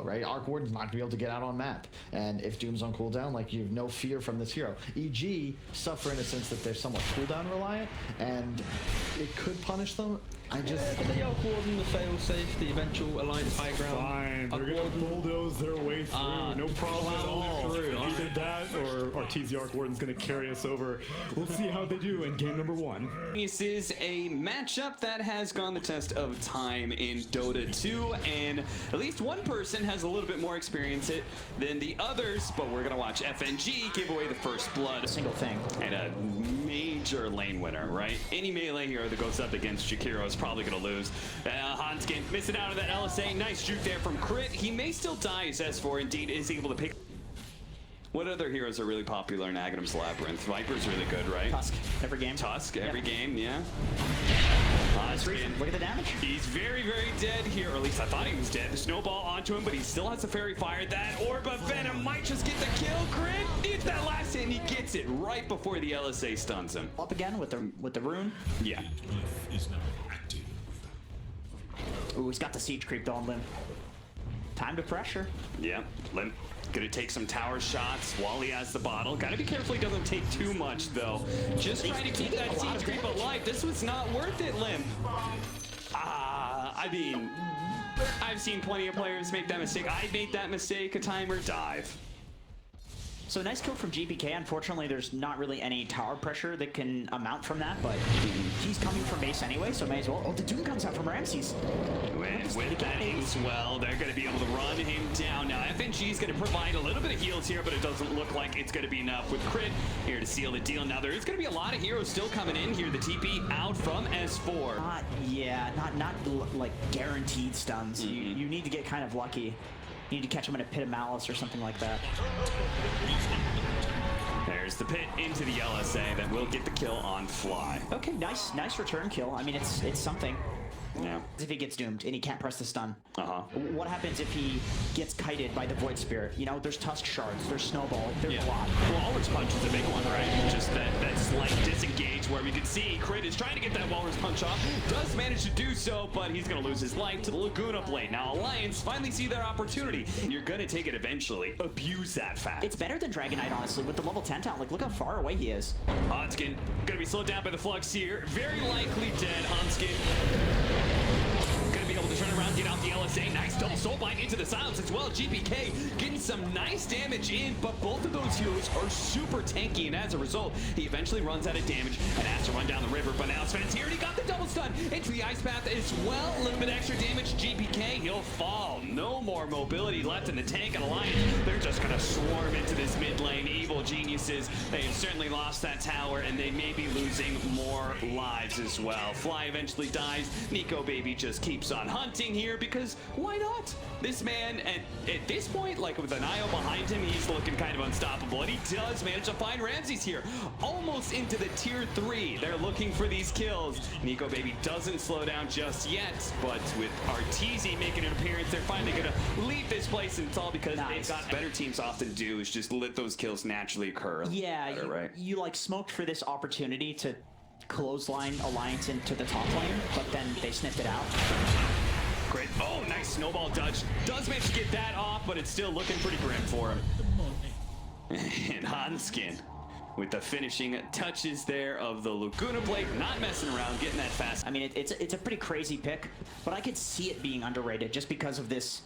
right? Arc Warden's not gonna be able to get out on map, and if Doom's on cooldown, like, you have no fear from this hero. EG suffer in a sense that they're somewhat cooldown reliant, and it could punish them. I just... But the Arc Warden, the fail-safe, the eventual Alliance high ground. Fine, they're gonna bulldoze their way through, no problem at all. Either that, or TZ Arc Warden's gonna carry us over. We'll see how they do in game number 1. This is a matchup that has gone the test of time in Dota 2, and at least one person has a little bit more experience it than the others, but we're gonna watch FNG give away the first blood. A single thing. And a major lane winner, right? Any melee hero that goes up against Jakiro is probably gonna lose. Hanskin missing out on that LSA. Nice juke there from Crit. He may still die as S4 indeed is able to pick. What other heroes are really popular in Aghanim's Labyrinth? Viper's really good, right? Tusk, every game. Tusk, every game, yeah. Look at the damage. He's very, very dead here, or at least I thought he was dead. The snowball onto him, but he still has the fairy fire. That orb of venom might just get the kill. Crit needs that last hit, and he gets it right before the LSA stuns him. Up again with the rune. Yeah. Ooh, he's got the siege creep though on Lim. Time to pressure. Yeah, Lim gonna take some tower shots while he has the bottle. Gotta be careful he doesn't take too much though. Just trying to keep that siege creep alive. This was not worth it, Lim. I mean, I've seen plenty of players make that mistake. I made that mistake, a timer dive. So nice kill from GPK. Unfortunately, there's not really any tower pressure that can amount from that, but he's coming from base anyway, so may as well. Oh, the Doom comes out from Ramses. With that as well, they're going to be able to run him down. Now, FNG is going to provide a little bit of heals here, but it doesn't look like it's going to be enough with Crit here to seal the deal. Now, there is going to be a lot of heroes still coming in here. The TP out from S4. Not like guaranteed stuns. You need to get kind of lucky. You need to catch him in a pit of malice or something like that. There's the pit into the LSA that will get the kill on Fly. Okay, nice return kill. I mean, it's something. Yeah. If he gets doomed and he can't press the stun. What happens if he gets kited by the Void Spirit? You know, there's Tusk Shards, there's Snowball, there's a lot. Walrus Punch is a big one, right? Just that slight disengage where we can see Crit is trying to get that Walrus Punch off. Does manage to do so, but he's going to lose his life to the Laguna Blade. Now, Alliance finally see their opportunity. You're going to take it eventually. Abuse that fact. It's better than Dragon Knight, honestly, with the level 10 talent. Like, look how far away he is. Hanskin going to be slowed down by the Flux here. Very likely dead. Hanskin gonna be able to turn around, get out the LSA. Nice double soulbind into the silence as well. GPK getting some nice damage in, but both of those heroes are super tanky, and as a result, he eventually runs out of damage and has to run down the river. But now Sven's here, and he got the double stun into the ice path as well. A little bit extra damage. GPK, he'll fall. No more mobility left in the tank, and Alliance, they're just gonna swarm into this mid lane. Evil geniuses, they've certainly lost that tower, and they may be losing more lives as well. Fly eventually dies. Nico Baby just keeps on hunting here because why not? This man, at this point, like with an IO behind him, he's looking kind of unstoppable, and he does manage to find Ramses here. Almost into the tier 3. They're looking for these kills. Nico Baby doesn't slow down just yet, but with Arteezy making an appearance, they're finally gonna leave this place, and it's all because they've got better teams often do is just let those kills naturally occur. Yeah, right? You like smoked for this opportunity to clothesline Alliance into the top lane, but then they sniffed it out. Great. Oh, nice snowball dodge. Does manage to get that off, but it's still looking pretty grim for him. And Hanskin with the finishing touches there of the Laguna Blade, not messing around, getting that fast. I mean, it's a pretty crazy pick, but I could see it being underrated just because of this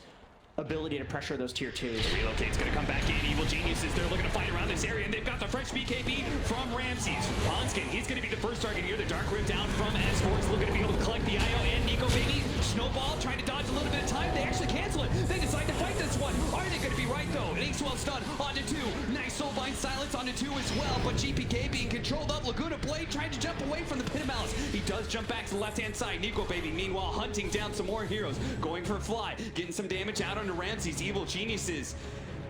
ability to pressure those tier 2s. Relocate's gonna come back in. Evil geniuses, they're looking to fight around this area, and they've got the fresh BKB from Ramses. Hanskin, he's gonna be the first target here. The Dark Rip down from S4's looking to be able to collect the IO, and Nico Baby, Snowball trying to dodge a little bit of time. They actually cancel it. They decide to fight this one. Are they gonna be right though? An Inkswell stun onto 2. Nice soulbind silence onto 2 as well, but GPK being controlled up. Laguna Blade trying to jump away from the pit of malice. He does jump back to the left-hand side. Nico Baby, meanwhile, hunting down some more heroes. Going for Fly, getting some damage out onto Ramses. Evil geniuses,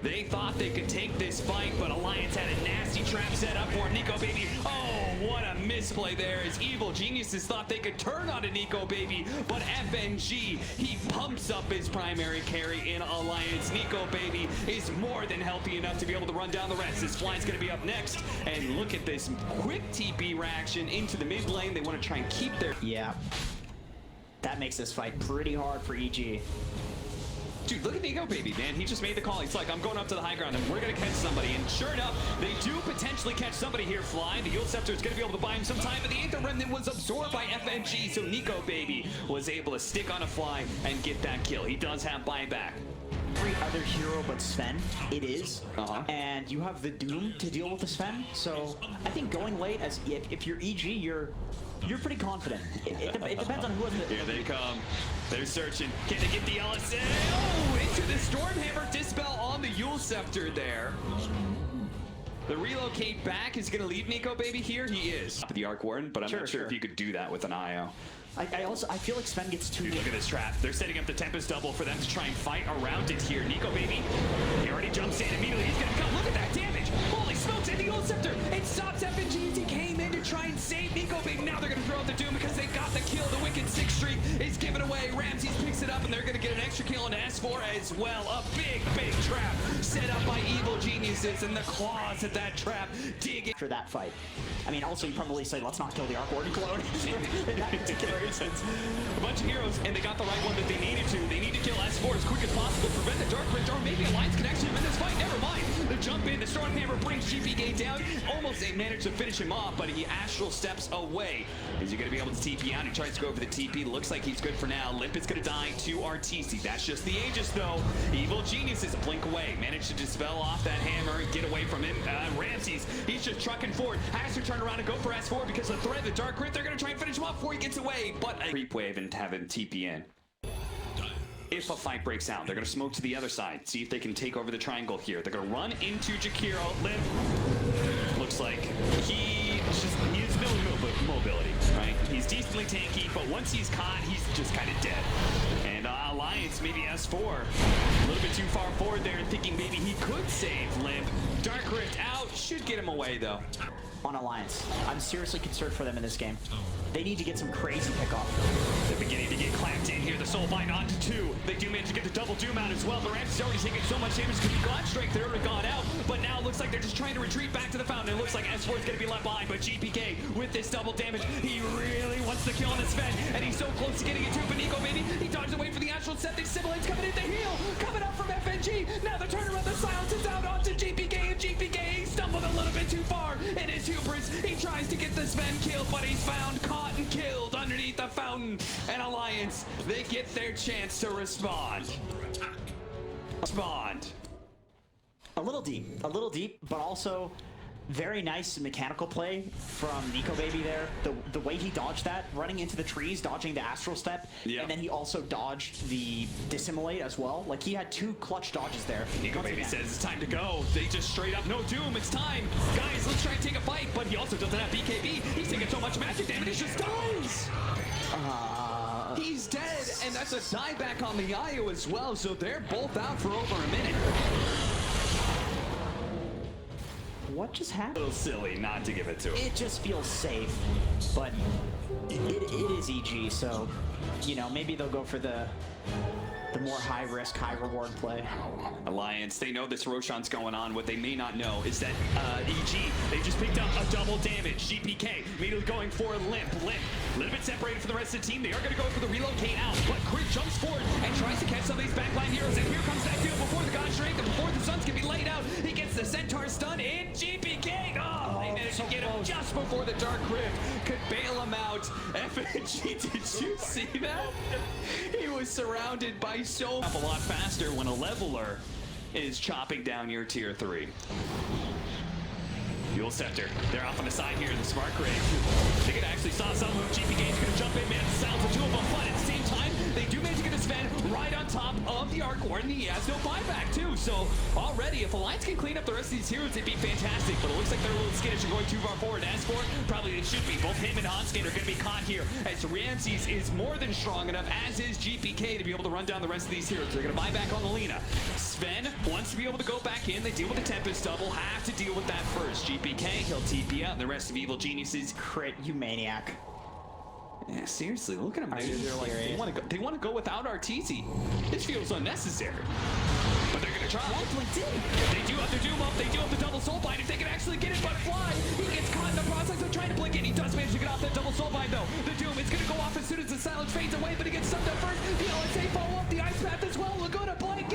they thought they could take this fight, but Alliance had a nasty trap set up for Nico Baby. Oh, what a misplay there, as Evil geniuses thought they could turn on a Nico Baby, but FNG, he pumps up his primary carry in Alliance. Nico Baby is more than healthy enough to be able to run down the rest. This Fly's gonna be up next, and look at this quick TP reaction into the mid lane. They want to try and keep their... Yeah, that makes this fight pretty hard for EG. Dude, look at Nico Baby, man. He just made the call. He's like, I'm going up to the high ground and we're going to catch somebody. And sure enough, they do potentially catch somebody here flying. The Yule Scepter is going to be able to buy him some time, but the Aether Remnant was absorbed by FNG, so Nico Baby was able to stick on a fly and get that kill. He does have buyback. Every other hero but Sven, it is. And you have the Doom to deal with the Sven, so I think going late, as if you're EG, you're pretty confident. It depends on who has the... Here they come. They're searching. Can they get the LSA? Oh, into the Stormhammer Dispel on the Yule Scepter there. The relocate back is going to leave Nico Baby here. He is. The Arc Warden, but I'm not sure if you could do that with an IO. I feel like Sven gets too... Dude, look at this trap. They're setting up the Tempest double for them to try and fight around it here. Nico Baby, he already jumps in immediately. He's going to come. Look at that damage. Holy smokes, and the Yule Scepter. It stops FNG as he came in to try and save Nico Baby. Now they're going to throw out the Doom because they got the kill. The Wicked 6 streak is given away. Ramses picks it up, and they're going to get an extra kill on S4 as well. A big trap set up by Evil Geniuses, and the claws at that trap dig after that fight. I mean, also, you probably say, let's not kill the Arc Warden clone in that particular instance. A bunch of heroes, and they got the right one that they needed to. They need to kill S4 as quick as possible, prevent the Dark Ridge, or maybe Alliance can actually win this fight. Never mind. The jump in, the Stormhammer brings GPK down. Almost they managed to finish him off, but he astral steps away. Is he going to be able to TP out? He tries to go over the TP. Looks like he's good for now. Limp is going to die to RTC. That's just the Aegis, though. Evil Geniuses blink away. Managed to dispel off that hammer and get away from him. Ramses, he's just trucking forward. Has to turn around and go for S4 because of the threat of the Dark Crit. They're going to try and finish him off before he gets away, but a creep wave and have him TP in. If a fight breaks out, they're going to smoke to the other side, see if they can take over the triangle here. They're going to run into Jakiro. Limp looks like he has no mobility, right? He's decently tanky, but once he's caught, he's just kind of dead. And Alliance, maybe S4, a little bit too far forward there, thinking maybe he could save Limp. Dark Rift out, should get him away though. On Alliance, I'm seriously concerned for them in this game. They need to get some crazy pickoff. They're beginning to get clamped in here. The Soulbind onto 2. They do manage to get the double Doom out as well. The Ramps is already taking so much damage because God Strike, they're already gone out. But now it looks like they're just trying to retreat back to the fountain. It looks like S4 is going to be left behind, but GPK with this double damage, he really wants to kill on his Sven, and he's so close to getting it too. But Nico Baby, he dodges away for the Astral Septic. Sibilate's coming in to heal. Coming up from FNG. Now the turnaround, the silence is out onto GPK, and GPK stumbled a little bit too far in his hubris. He tries to get the Sven killed, but he's found, caught, and killed underneath the fountain. And Alliance, they get their chance to respond. A little deep, but also very nice mechanical play from Nico Baby there. The way he dodged that, running into the trees, dodging the Astral Step, and then he also dodged the Dissimulate as well. Like, he had 2 clutch dodges there. Nico Baby says it's time to go. They just straight up, no Doom, it's time. Guys, let's try and take a fight. But he also doesn't have BKB. He's taking so much magic damage, he just dies. He's dead, and that's a dieback on the IO as well, so they're both out for over a minute. What just happened? A little silly not to give it to him. It just feels safe, but it is EG, so, you know, maybe they'll go for the more high-risk, high-reward play. Alliance, they know this Roshan's going on. What they may not know is that EG, they just picked up a double damage. GPK immediately going for Limp. A little bit separated from the rest of the team. They are going to go for the relocate out, but Crit jumps forward and tries to catch some of these backline heroes. And here comes that dude before the God Strength and before the Suns can be laid out. He gets the Centaur stun in. GPK, they managed to get him just before the Dark Rift could bail him out. FNG, did you see that? He was surrounded by so a lot faster when a leveler is chopping down your tier 3. Yule Scepter, they're off on the side here in the Smart Grave. They could actually saw some move. GPK is going to jump in, man. Sounds of 2 of them, but at the same time, they do manage to get a Sven right on top of the Arc Warden. He has no buyback, too. So already, if Alliance can clean up the rest of these heroes, it'd be fantastic. But it looks like they're a little skittish and going too far forward. As for probably they should be. Both him and Hanskate are going to be caught here, as Ramses is more than strong enough, as is GPK, to be able to run down the rest of these heroes. They're going to buy back on the Lina. Sven wants to be able to go back in. They deal with the Tempest double. Have to deal with that first. GPK, he'll TP out, and the rest of Evil Geniuses. Crit, you maniac. Yeah, seriously, look at them. They're like, they want to go without RTZ. This feels unnecessary. But they're going to try. They do have the Doom up. They do have the double Soulbind. If they can actually get it, but Fly, he gets caught in the process of trying to blink in. He does manage to get off that double Soulbind, though. The Doom is going to go off as soon as the silence fades away, but he gets stunned up first. The LSA follow up the Ice Path as well. Laguna Blake.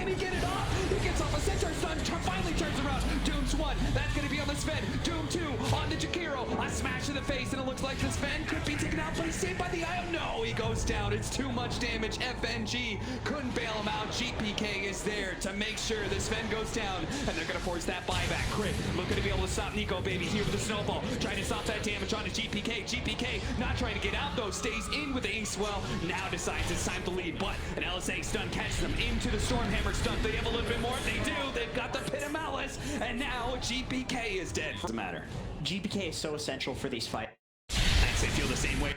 stun finally turns around. Doom's 1, that's going to be on the Sven. Doom 2 on the Jakiro. A smash to the face, and it looks like the Sven could be taken out, but he's saved by the IO. No, he goes down. It's too much damage. FNG couldn't bail him out. GPK is there to make sure the Sven goes down, and they're going to force that buyback. Crit looking to be able to stop Nico Baby here with the snowball, trying to stop that damage on his GPK. GPK not trying to get out though, stays in with the Ace Well. Now decides it's time to lead, but an LSA stun catches them into the Stormhammer stun. They have a little bit more. They do. They've got the Pit of Malice, and now GPK is dead. Doesn't matter. GPK is so essential for these fights. Thanks, they feel the same way.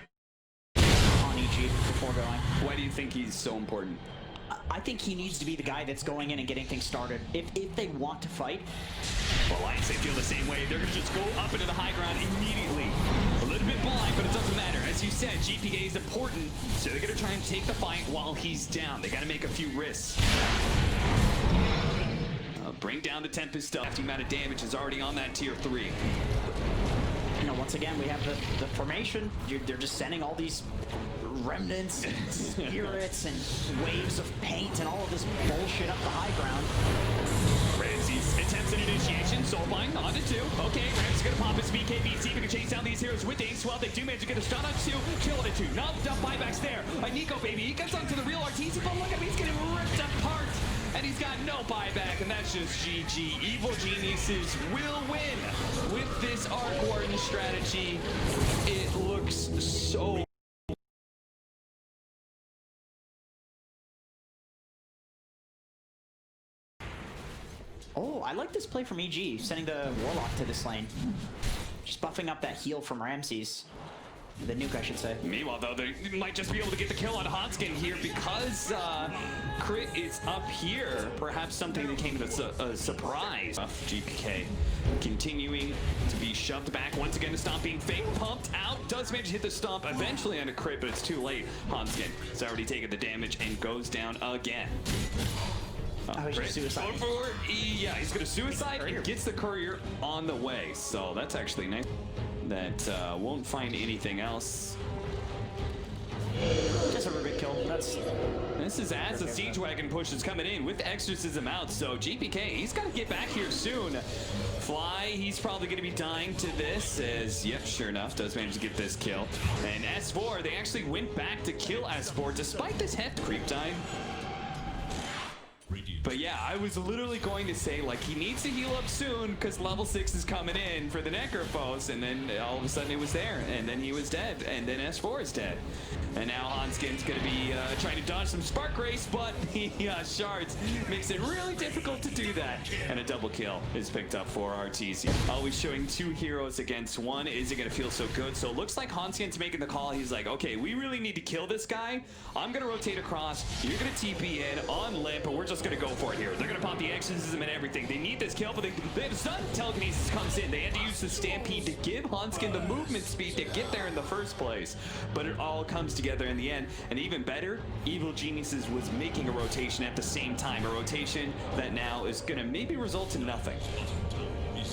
On EG before going. Why do you think he's so important? I think he needs to be the guy that's going in and getting things started. If they want to fight. Well, Alliance, they feel the same way. They're going to just go up into the high ground immediately. A little bit blind, but it doesn't matter. As you said, GPK is important, so they're going to try and take the fight while he's down. They got to make a few risks. Bring down the Tempest stuff. The amount of damage is already on that tier 3. You know, once again, we have the formation. They're just sending all these remnants, and spirits, and waves of paint, and all of this bullshit up the high ground. Ramsey's attempts an initiation. Soulbind on to 2. Okay, Ramsey's gonna pop his BKB. See if he can chase down these heroes with the Ace Well. They do manage to get a stun on 2. Kill on 2. Not enough buybacks there. Nico Baby, he gets onto the real RTZ, but look at him, he's getting ripped apart. And he's got no buyback, and that's just GG. Evil Geniuses will win with this Arc Warden strategy. It looks so... Oh, I like this play from EG, sending the Warlock to this lane. Just buffing up that heal from Ramses. The nuke, I should say. Meanwhile, though, they might just be able to get the kill on Hanskin here because Crit is up here. Perhaps something that came as a surprise. GPK continuing to be shoved back once again to stop being fake pumped out. Does manage to hit the stomp eventually on a Crit, but it's too late. Hanskin has already taken the damage and goes down again. He's just suicide. Yeah, he's gonna suicide and gets the courier on the way. So that's actually nice. That won't find anything else. Just a big kill. This is as the siege wagon push is coming in with exorcism out. So GPK, he's got to get back here soon. Fly, he's probably going to be dying to this. As yep, sure enough, does manage to get this kill. And S4, they actually went back to kill S4 despite this heft creep time. But yeah, I was literally going to say, like, he needs to heal up soon because level 6 is coming in for the Necrophos, and then all of a sudden it was there, and then he was dead, and then S4 is dead. And now Hanskin's going to be trying to dodge some Spark Race, but the shards makes it really difficult to do that. And a double kill is picked up for RTZ. Always showing 2 heroes against 1. Is it going to feel so good? So it looks like Hanskin's making the call. He's like, okay, we really need to kill this guy. I'm going to rotate across. You're going to TP in on Limp, and we're just going to go for it here. They're going to pop the exorcism and everything. They need this kill, but they have a stun. Telekinesis comes in. They had to use the Stampede to give Hanskin the movement speed to get there in the first place. But it all comes together in the end. And even better, Evil Geniuses was making a rotation at the same time. A rotation that now is going to maybe result in nothing.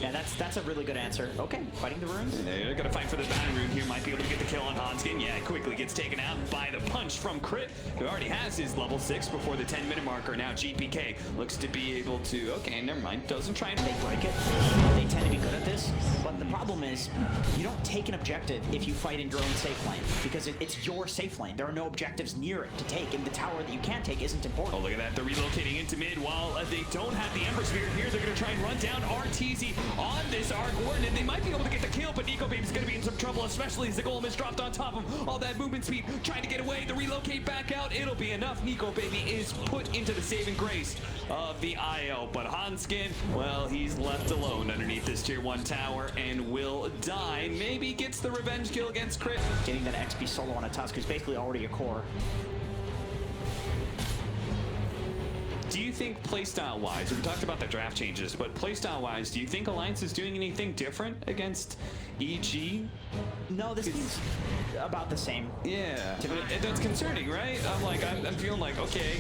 Yeah, that's a really good answer. Okay, fighting the runes. They're gonna fight for the bounty rune here. Might be able to get the kill on Hanskin. Yeah, quickly gets taken out by the punch from Crit, who already has his level 6 before the 10-minute marker. Now GPK looks to be able to. Okay, never mind. Doesn't try and they break it. They tend to be good at this. But the problem is, you don't take an objective if you fight in your own safe lane because it's your safe lane. There are no objectives near it to take, and the tower that you can take isn't important. Oh, look at that. They're relocating into mid while they don't have the Ember Spear here. They're gonna try and run down RTZ on this Arc Warden, and they might be able to get the kill, but Nico Baby's gonna be in some trouble, especially as the golem is dropped on top of him. All that movement speed, trying to get away, the relocate back out, it'll be enough. Nico Baby is put into the saving grace of the IO, but Hanskin, well, he's left alone underneath this tier 1 tower and will die. Maybe gets the revenge kill against Crit. Getting that XP solo on a Tusk is basically already a core. Do you think playstyle-wise, we talked about the draft changes, but playstyle-wise, do you think Alliance is doing anything different against EG? No, this seems about the same. Yeah, that's concerning, right? I'm feeling like, okay,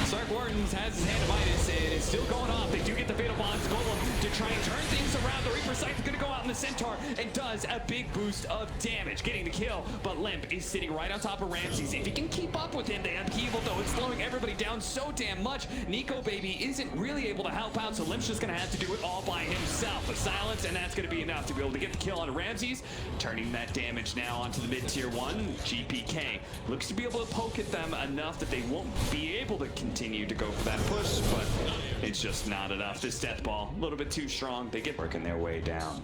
Sark Wardens has his hand of Midas, and it's still going off. They do get the Fatal Bonds Golem to try and turn things around. The Reaper Scythe is going to go out in the Centaur and does a big boost of damage, getting the kill, but Limp is sitting right on top of Ramses. If he can keep up with him, the upheaval, though, it's slowing everybody down so damn much. Nico Baby isn't really able to help out, so Limp's just gonna have to do it all by himself. A silence, and that's gonna be enough to be able to get the kill on Ramses, turning that damage now onto the mid-tier 1. GPK looks to be able to poke at them enough that they won't be able to continue to go for that push, but it's just not enough. This death ball, a little bit too strong. They get working their way down.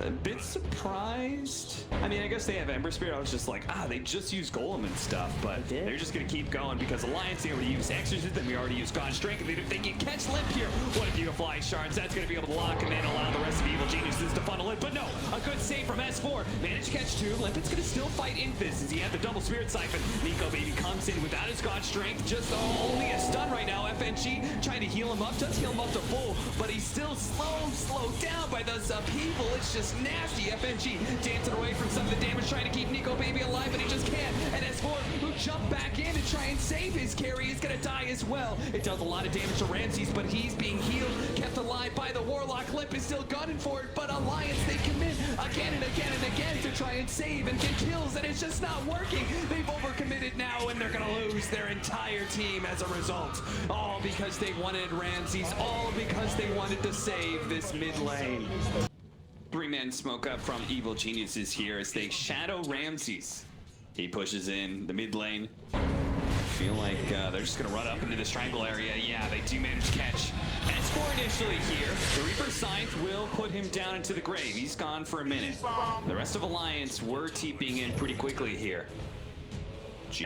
A bit surprised. I mean, I guess they have Ember Spirit. I was just like, they just use Golem and stuff, but they're just gonna keep going because Alliance, they already use Exorcism, we already use God Strength. They can catch Limp here. What a beautiful Ice Shards. That's gonna be able to lock him in, allow the rest of Evil Geniuses to funnel in, but no, a good save from S4. Managed to catch 2. Limpet's gonna still fight Infist as he had the double Spirit Siphon. Nico Baby comes in without his God Strength, just only a stun right now. FNG trying to heal him up, does heal him up to full, but he's still slowed down by those upheaval. It's just nasty. FNG dancing away from some of the damage, trying to keep Nico Baby alive, but he just can't. And S4, who jumped back in to try and save his carry, is gonna die as well. It does a lot of damage to Ramses, but he's being healed, kept alive by the Warlock. Limp is still gunning for it, but Alliance, they commit again and again and again to try and save and get kills, and it's just not working. They've overcommitted now, and they're gonna lose their entire team as a result. All because they wanted Ramses, all because they wanted to save this mid lane. 3-man smoke up from Evil Geniuses here as they shadow Ramses. He pushes in the mid lane. Feel like they're just gonna run up into this triangle area. Yeah, they do manage to catch S4 initially here. The Reaper Scythe will put him down into the grave. He's gone for a minute. The rest of Alliance were TPing in pretty quickly here.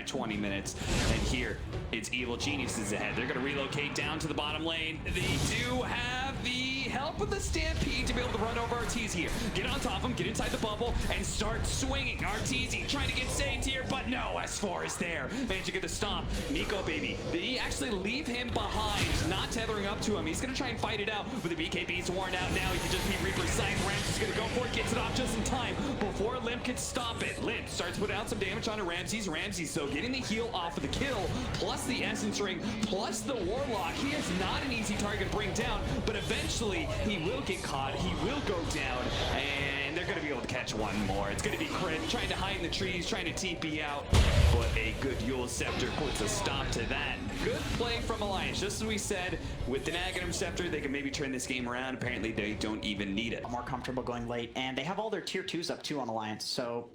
20 minutes, and here it's Evil Geniuses ahead. They're going to relocate down to the bottom lane. They do have the help of the Stampede to be able to run over Arteezy here. Get on top of him, get inside the bubble, and start swinging. Arteezy trying to get saved here, but no, S4 is there. Managed to get the stomp. Nico Baby, they actually leave him behind, not tethering up to him. He's going to try and fight it out, but the BKB's worn out now. He can just be Reaper Scythe. Ramses is going to go for it, gets it off just in time before Limp can stop it. Limp starts putting out some damage onto Ramses. So getting the heal off of the kill, plus the Essence Ring, plus the Warlock. He is not an easy target to bring down, but eventually he will get caught, he will go down, and they're going to be able to catch one more. It's going to be Crit trying to hide in the trees, trying to TP out, but a good Yule Scepter puts a stop to that. Good play from Alliance. Just as we said, with the Aghanim Scepter, they can maybe turn this game around. Apparently they don't even need it. More comfortable going late, and they have all their tier 2s up too on Alliance, so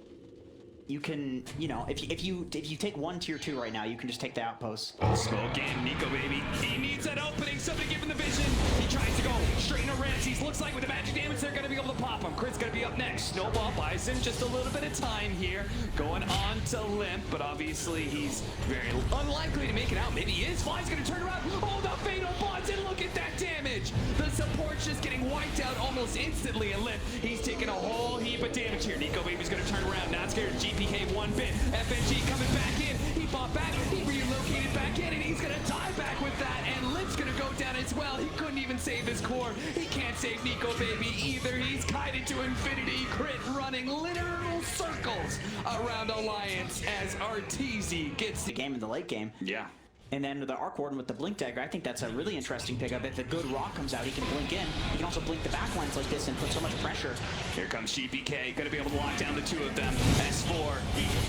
you can, you know, if you take one tier 2 right now, you can just take the outpost. Smoke in, Nico Baby. He needs that opening. Somebody give him the vision. He tries to go straight into Ramses. Looks like with the magic damage, they're going to be able to pop him. Crit's going to be up next. Snowball buys him just a little bit of time here. Going on to Limp, but obviously he's very unlikely to make it out. Maybe he is. Fly's going to turn around. Oh, the Fatal Bonds, and look at that damage. The support's just getting wiped out almost instantly. And Limp, he's taking a whole heap of damage here. Nico Baby's going to turn around. Not scared. GPK one bit. FNG coming back in. He fought back. He relocated back in, and he's going to die back with that. And Limp's going to go down as well. He couldn't even save his core. He can't save Nico Baby either. He's kited to infinity. Crit running literal circles around Alliance as Arteezy gets The game in the late game. Yeah. And then the Arc Warden with the Blink Dagger, I think that's a really interesting pickup. If the good rock comes out, he can blink in. He can also blink the back lines like this and put so much pressure. Here comes GPK, gonna be able to lock down the two of them. S4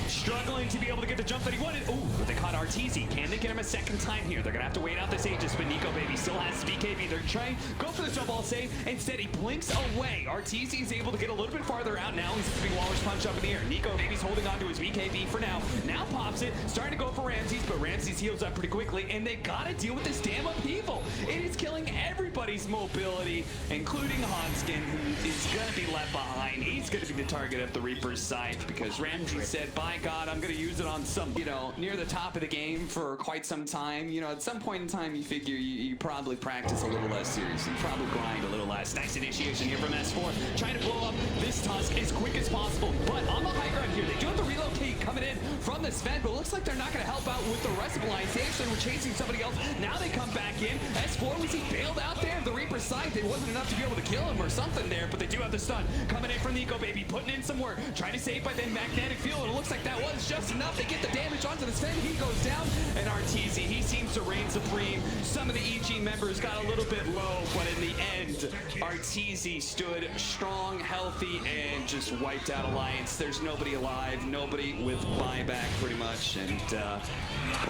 struggling to be able to get the jump that he wanted. Ooh, but they caught Arteezy. Can they get him a second time here? They're gonna have to wait out this Aegis, but Nico Baby still has BKB. They're trying go for the jump ball save. Instead, he blinks away. Arteezy is able to get a little bit farther out now. He's keeping Walrus Punch up in the air. Nico Baby's holding on to his BKB for now. Now pops it, starting to go for Ramses, but Ramses heals up pretty quickly, and they gotta deal with this damn upheaval. It is killing everybody's mobility, including Hanskin, who is gonna be left behind. He's gonna be the target of the Reaper's Scythe because Ramses said, by God, I'm gonna use it on some, you know, near the top of the game for quite some time. You know, at some point in time, you figure you probably practice a little less seriously. You probably grind a little less. Nice initiation here from S4, trying to blow up this Tusk as quick as possible. But on the high ground here, they do have to relocate coming in from the Sven, but it looks like they're not gonna help out with the rest of the Alliance. They actually were chasing somebody else. Now they come back in. S4, was he bailed out there? The Reaper's Scythe, it wasn't enough to be able to kill him or something there, but they do have the stun. Coming in from Nico Baby, putting in some work, trying to save by the magnetic field, and it looks like that was just enough. They get the damage onto the Sven. He goes down, and Arteezy, he seems to reign supreme. Some of the EG members got a little bit low, but in the end, Arteezy stood strong, healthy, and just wiped out Alliance. There's nobody alive, nobody with with buyback pretty much, and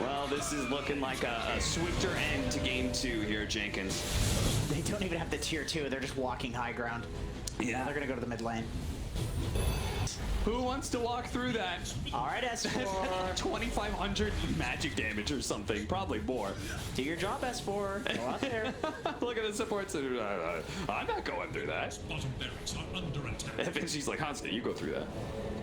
well, this is looking like a swifter end to game 2 here, Jenkins. They don't even have the tier 2. They're just walking high ground. Yeah. They're going to go to the mid lane. Who wants to walk through that? All right, S4. 2,500 magic damage or something, probably more. Do your job, S4. Go out there. Look at the support center. I'm not going through that. Bottom barracks are under attack. And she's like, Hanska, you go through that.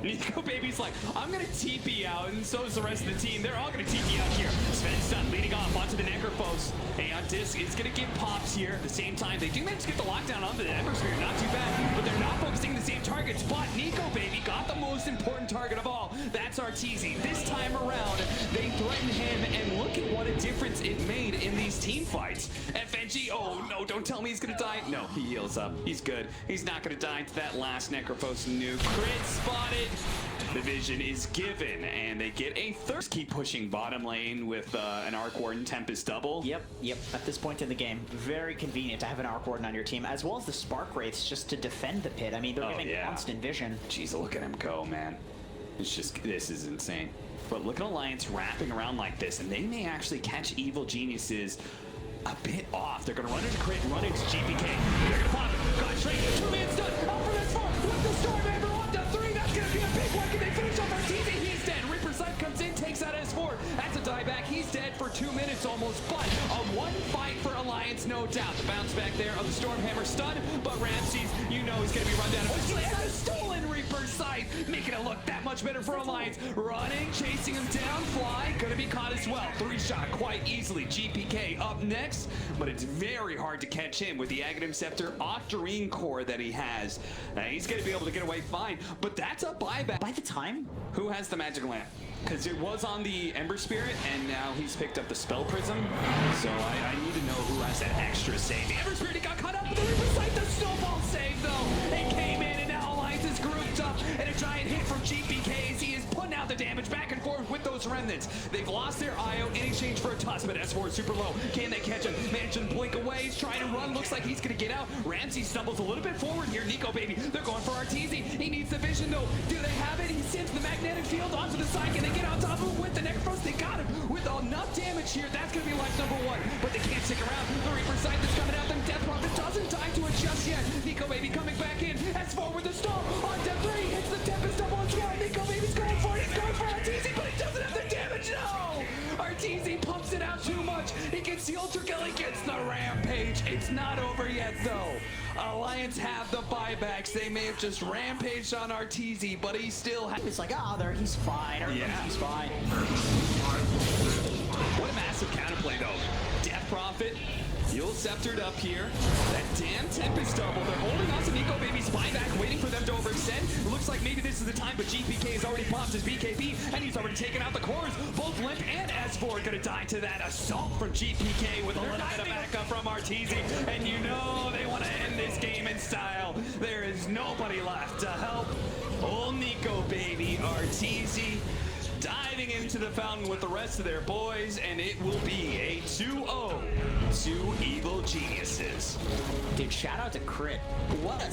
Nico Baby's like, I'm gonna TP out, and so is the rest of the team. They're all gonna TP out here. Sven's done, leading off onto the Necrophos. Aeon Disc is gonna get pops here. At the same time, they do manage to get the lockdown onto the Ember Sphere. Not too bad, but they're not focusing the same targets. But Nico Baby got the most important target of all. That's Arteezy. This time around, they threaten him, and look at what a difference it made in these team fights. FNG, oh no, don't tell me he's gonna die. No, he heals up. He's good. He's not gonna die to that last Necrophos nuke. Crit spotted. The vision is given, and they get a thirst. Keep pushing bottom lane with an Arc Warden Tempest double. Yep. At this point in the game, very convenient to have an Arc Warden on your team, as well as the Spark Wraiths just to defend the pit. I mean, they're giving constant vision. Jeez, look at him go, man. It's just, this is insane. But look at Alliance wrapping around like this, and they may actually catch Evil Geniuses a bit off. They're gonna run into Crit, run into GPK. They're gonna pop it. Got straight. 2 minutes done. Up for this far. With the Storm Amber 1-3. That's gonna be a big one. Can they finish off Arteezy? He's dead. Reaper Sight comes in, takes out S4. That's a dieback. He's dead for 2 minutes almost. But a one fight for Alliance, no doubt. The bounce back there of the Stormhammer stun. But Ramses, you know he's gonna be run down. Eventually, and a stolen Reaper Sight, making it look that much better for Alliance. Running, chasing him down. Fly, gonna be caught as well. 3-shot quite easily. GPK up next, but it's very hard to catch him with the Aghanim Scepter Octarine core that he has. He's gonna be able to get away fine, but that's a buyback. By the time, Who has the magic lamp? Because it was on the Ember Spirit, and now he's picked up the Spell Prism. So I need to know who has that extra save. The Ember Spirit, he got caught up with the Reaper Sight. The Snowball save, though. It came in, and now Alliance is grouped up. And a giant hit from GPK as he is putting out the damage back and forth with those remnants. They've lost their IO in exchange for a tusk, but S4 is super low. Can they catch him? Mansion blink away. He's trying to run. Looks like he's going to get out. Ramsey stumbles a little bit forward here. Nico Baby, they're going for Arteezy. He needs the vision, though. Do they have it? He sends the magnetic field onto the side. Can they get on top of him with the Necrophos? They got him with enough damage here. That's going to be life number 1, but they can't stick around. The Reaper Sight that's coming out. The Death Prophet doesn't die to it just yet. Nico Baby coming back in. S4 with the storm on Death 3. Hits the Tempest double as well. Nico Baby's going for it. He's going for Arteezy, but he doesn't have the damage. No! Arteezy pumps it out too much. He gets the Ultra Kill. He gets the Rampage. It's not over yet, though. Alliance have the buybacks. They may have just rampaged on Arteezy, but he still has. it's like, he's fine. He's fine. What a massive counterplay, though. Death Prophet, Fuel Sceptered up here. That damn Tempest double. They're holding on to Nico Baby's buyback, waiting for them to overextend. It looks like maybe this is the time, but GPK has already popped his BKB, and he's already taken out the cores. Both Limp and S4 gonna die to that assault from GPK with a little bit of backup from Arteezy. And you know they want to end this game in style. There is nobody left to help. Old Nico Baby, Arteezy diving into the fountain with the rest of their boys, and it will be a 2-0 to Evil Geniuses. Dude, shout out to Crit. What a